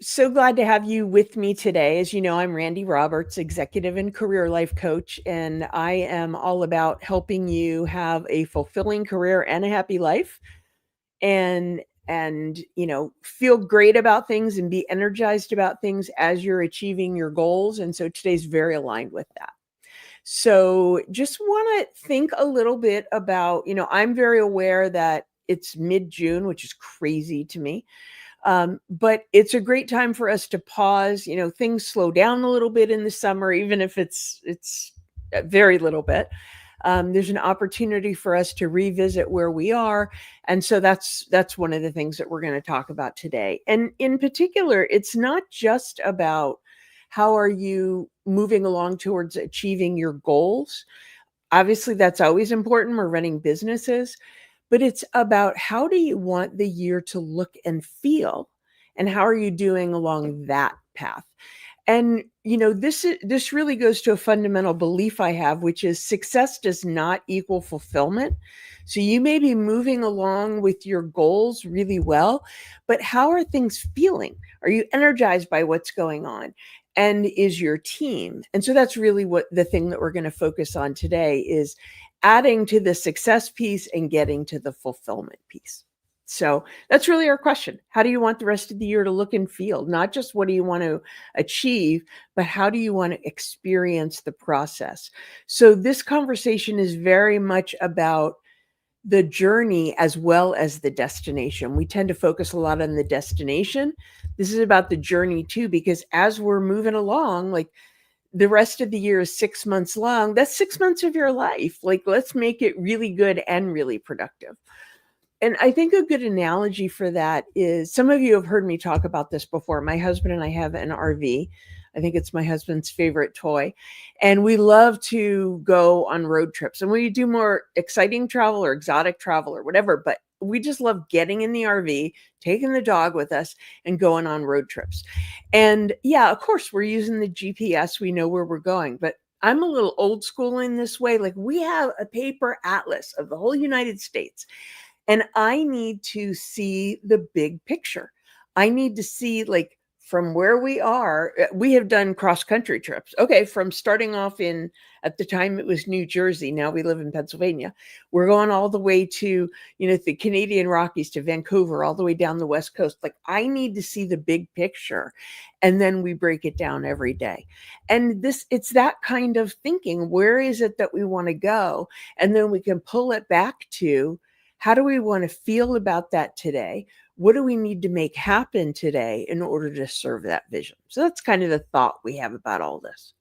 So glad to have you with me today. As you know, I'm Randi Roberts, executive and career life coach, and I am all about helping you have a fulfilling career and a happy life and feel great about things and be energized about things as you're achieving your goals. And so today's very aligned with that. So just want to think a little bit about, I'm very aware that it's mid-June, which is crazy to me. But it's a great time for us to pause. Things slow down a little bit in the summer, even if it's a very little bit. There's an opportunity for us to revisit where we are, and so that's one of the things that we're going to talk about today. And in particular, it's not just about how are you moving along towards achieving your goals. Obviously, that's always important. We're running businesses, but it's about how do you want the year to look and feel, and how are you doing along that path? And this really goes to a fundamental belief I have, which is success does not equal fulfillment. So you may be moving along with your goals really well, but how are things feeling? Are you energized by what's going on? And is your team? And so that's really what the thing that we're going to focus on today is adding to the success piece and getting to the fulfillment piece. So that's really our question. How do you want the rest of the year to look and feel? Not just what do you want to achieve, but how do you want to experience the process? So this conversation is very much about the journey as well as the destination. We tend to focus a lot on the destination. This is about the journey too, because as we're moving along, like the rest of the year is 6 months long. That's 6 months of your life. Like, let's make it really good and really productive. And I think a good analogy for that is, some of you have heard me talk about this before. My husband and I have an RV. I think it's my husband's favorite toy. And we love to go on road trips. And we do more exciting travel or exotic travel or whatever, but we just love getting in the RV, taking the dog with us, and going on road trips. And yeah, of course, we're using the GPS. We know where we're going. But I'm a little old school in this way. Like, we have a paper atlas of the whole United States. And I need to see the big picture. I need to see, like, from where we are. We have done cross-country trips. Okay, from starting off at the time it was New Jersey. Now we live in Pennsylvania. We're going all the way to, the Canadian Rockies to Vancouver, all the way down the West Coast. Like, I need to see the big picture. And then we break it down every day. And it's that kind of thinking. Where is it that we want to go? And then we can pull it back to, how do we want to feel about that today? What do we need to make happen today in order to serve that vision? So that's kind of the thought we have about all this.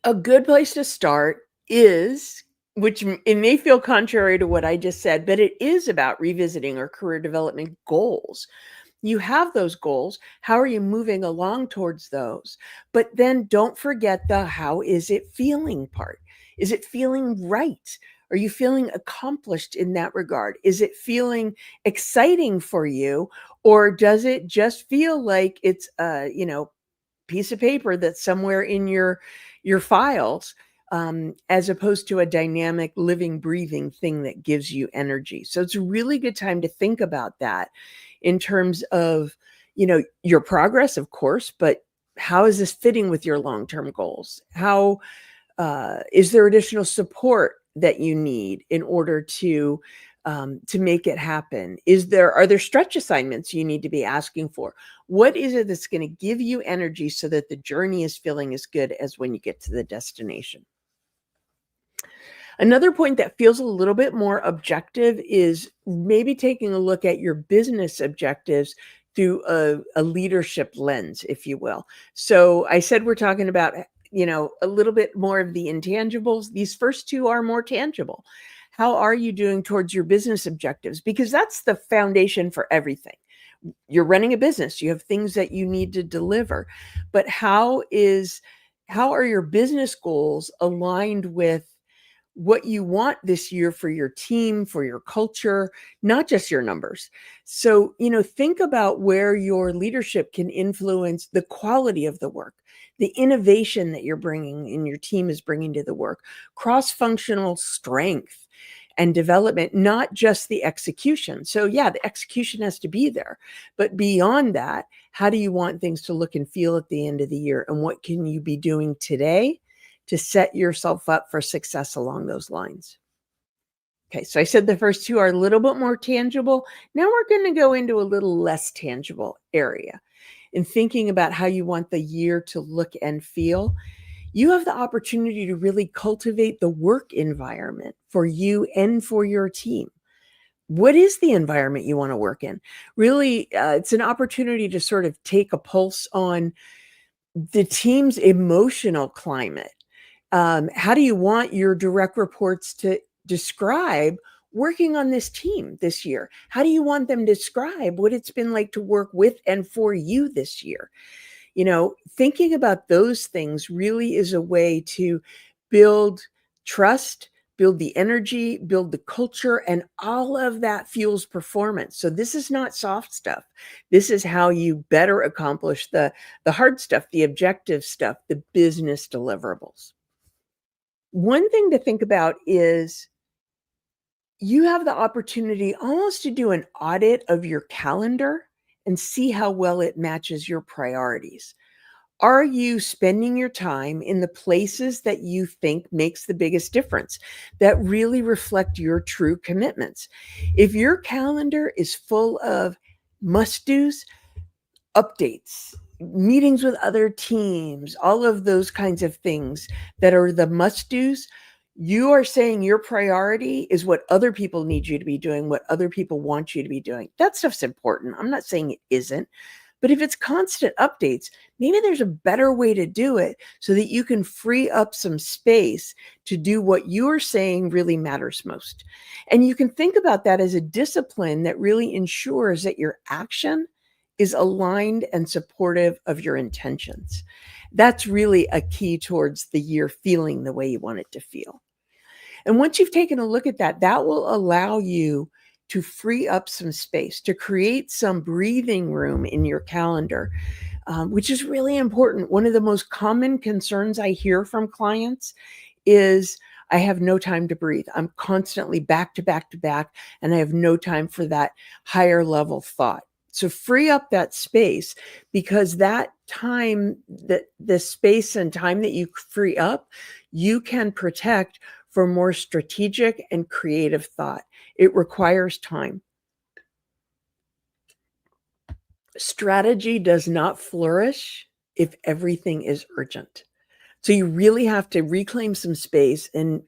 A good place to start is, which it may feel contrary to what I just said, but it is about revisiting our career development goals. You have those goals. How are you moving along towards those? But then don't forget the how is it feeling part. Is it feeling right? Are you feeling accomplished in that regard? Is it feeling exciting for you? Or does it just feel like it's a, piece of paper that's somewhere in your files, as opposed to a dynamic, living, breathing thing that gives you energy? So it's a really good time to think about that in terms of, your progress, of course, but how is this fitting with your long-term goals? How is there additional support that you need in order to make it happen? Are there stretch assignments you need to be asking for? What is it that's going to give you energy so that the journey is feeling as good as when you get to the destination? Another point that feels a little bit more objective is maybe taking a look at your business objectives through a leadership lens, if you will. So I said we're talking about, a little bit more of the intangibles. These first two are more tangible. How are you doing towards your business objectives? Because that's the foundation for everything. You're running a business. You have things that you need to deliver. But how are your business goals aligned with what you want this year for your team, for your culture, not just your numbers? So, think about where your leadership can influence the quality of the work, the innovation that you're bringing and your team is bringing to the work, cross-functional strength, and development, not just the execution. So yeah, the execution has to be there, but beyond that, how do you want things to look and feel at the end of the year? And what can you be doing today to set yourself up for success along those lines? Okay, so I said the first two are a little bit more tangible. Now we're going to go into a little less tangible area. In thinking about how you want the year to look and feel, you have the opportunity to really cultivate the work environment for you and for your team. What is the environment you want to work in? Really, it's an opportunity to sort of take a pulse on the team's emotional climate. How do you want your direct reports to describe working on this team this year? How do you want them to describe what it's been like to work with and for you this year? Thinking about those things really is a way to build trust, build the energy, build the culture, and all of that fuels performance. So this is not soft stuff. This is how you better accomplish the hard stuff, the objective stuff, the business deliverables. One thing to think about is you have the opportunity almost to do an audit of your calendar and see how well it matches your priorities. Are you spending your time in the places that you think makes the biggest difference, that really reflect your true commitments? If your calendar is full of must-dos, updates, meetings with other teams, all of those kinds of things that are the must-dos, you are saying your priority is what other people need you to be doing, what other people want you to be doing. That stuff's important. I'm not saying it isn't. But if it's constant updates, maybe there's a better way to do it so that you can free up some space to do what you're saying really matters most. And you can think about that as a discipline that really ensures that your action is aligned and supportive of your intentions. That's really a key towards the year feeling the way you want it to feel. And once you've taken a look at that, that will allow you to free up some space, to create some breathing room in your calendar, which is really important. One of the most common concerns I hear from clients is I have no time to breathe. I'm constantly back to back to back, and I have no time for that higher level thought. So free up that space, because that time, that the space and time that you free up, you can protect for more strategic and creative thought. It requires time. Strategy does not flourish if everything is urgent. So you really have to reclaim some space and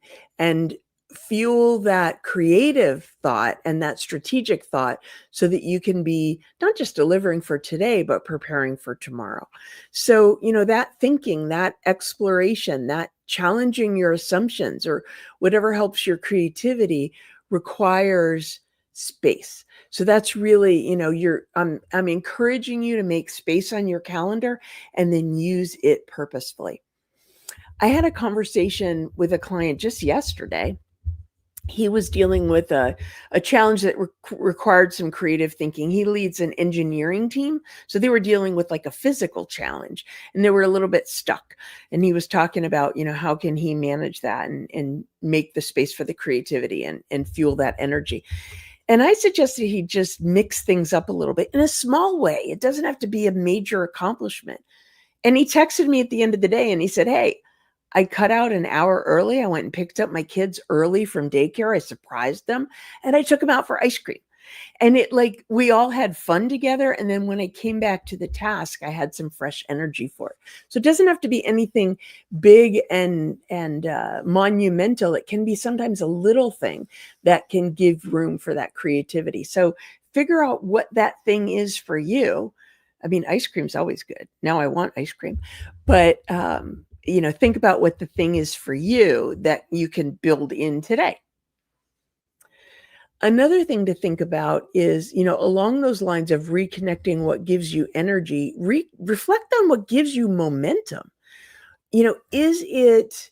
fuel that creative thought and that strategic thought so that you can be not just delivering for today, but preparing for tomorrow. So, that thinking, that exploration, that challenging your assumptions or whatever helps your creativity requires space. So that's really, I'm encouraging you to make space on your calendar and then use it purposefully. I had a conversation with a client just yesterday. He was dealing with a challenge that required some creative thinking. He leads an engineering team. So they were dealing with like a physical challenge and they were a little bit stuck. And he was talking about, how can he manage that and make the space for the creativity and fuel that energy. And I suggested he just mix things up a little bit in a small way. It doesn't have to be a major accomplishment. And he texted me at the end of the day and he said, "Hey, I cut out an hour early. I went and picked up my kids early from daycare. I surprised them and I took them out for ice cream." And we all had fun together. And then when I came back to the task, I had some fresh energy for it. So it doesn't have to be anything big and monumental. It can be sometimes a little thing that can give room for that creativity. So figure out what that thing is for you. I mean, ice cream's always good. Now I want ice cream, but think about what the thing is for you that you can build in today. Another thing to think about is, along those lines of reconnecting what gives you energy, reflect on what gives you momentum. Is it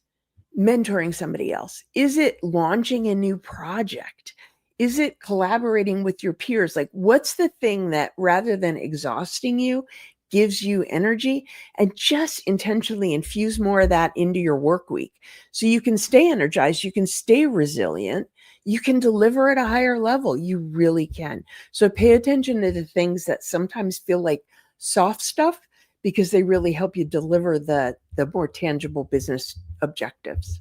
mentoring somebody else? Is it launching a new project? Is it collaborating with your peers? Like, what's the thing that rather than exhausting you, gives you energy? And just intentionally infuse more of that into your work week so you can stay energized, you can stay resilient, you can deliver at a higher level. You really can. So pay attention to the things that sometimes feel like soft stuff because they really help you deliver the more tangible business objectives.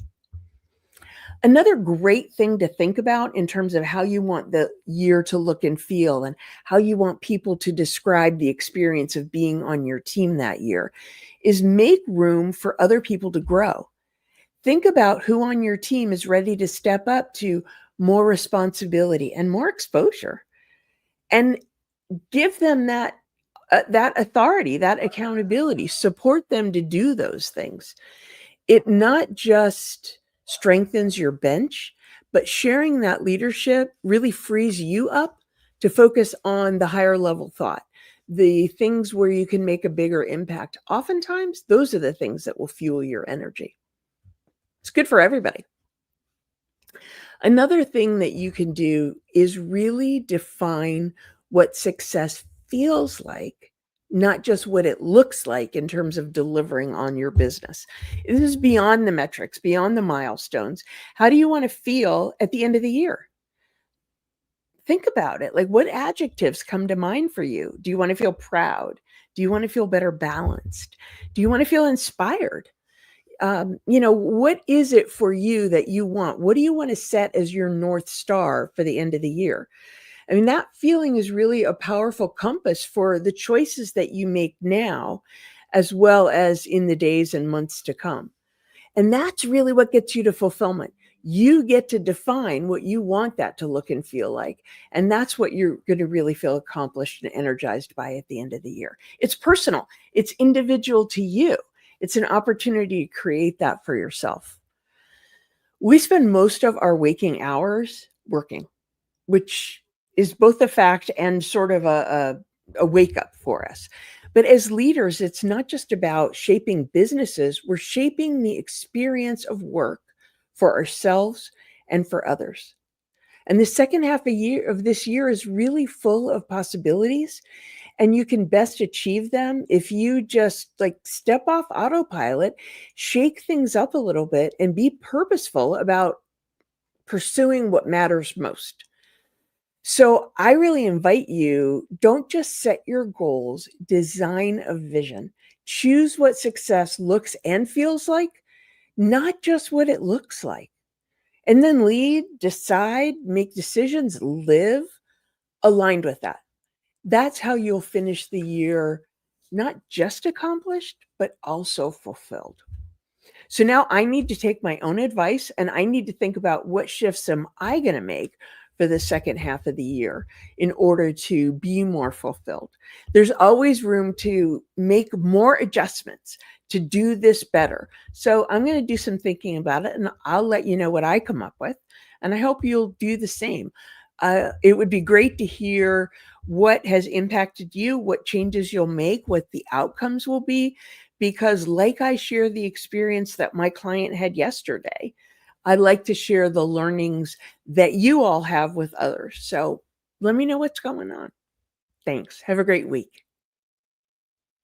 Another great thing to think about in terms of how you want the year to look and feel and how you want people to describe the experience of being on your team that year is make room for other people to grow. Think about who on your team is ready to step up to more responsibility and more exposure, and give them that authority, that accountability. Support them to do those things. It not just strengthens your bench, but sharing that leadership really frees you up to focus on the higher level thought, the things where you can make a bigger impact. Oftentimes, those are the things that will fuel your energy. It's good for everybody. Another thing that you can do is really define what success feels like, not just what it looks like in terms of delivering on your business. This is beyond the metrics, beyond the milestones. How do you want to feel at the end of the year? Think about it. Like, what adjectives come to mind for you? Do you want to feel proud? Do you want to feel better balanced? Do you want to feel inspired? What is it for you that you want? What do you want to set as your North Star for the end of the year? I mean, that feeling is really a powerful compass for the choices that you make now, as well as in the days and months to come. And that's really what gets you to fulfillment. You get to define what you want that to look and feel like. And that's what you're going to really feel accomplished and energized by at the end of the year. It's personal, it's individual to you. It's an opportunity to create that for yourself. We spend most of our waking hours working, which is both a fact and sort of a wake up for us. But as leaders, it's not just about shaping businesses, we're shaping the experience of work for ourselves and for others. And the second half of this year is really full of possibilities. And you can best achieve them if you just like step off autopilot, shake things up a little bit, and be purposeful about pursuing what matters most. So I really invite you, don't just set your goals, design a vision. Choose what success looks and feels like, not just what it looks like. And then lead, decide, make decisions, live aligned with that. That's how you'll finish the year not just accomplished, but also fulfilled. So now I need to take my own advice and I need to think about what shifts am I going to make for the second half of the year in order to be more fulfilled. There's always room to make more adjustments to do this better. So I'm going to do some thinking about it and I'll let you know what I come up with. And I hope you'll do the same. It would be great to hear what has impacted you, what changes you'll make, what the outcomes will be, because like I share the experience that my client had yesterday, I'd like to share the learnings that you all have with others. So let me know what's going on. Thanks. Have a great week.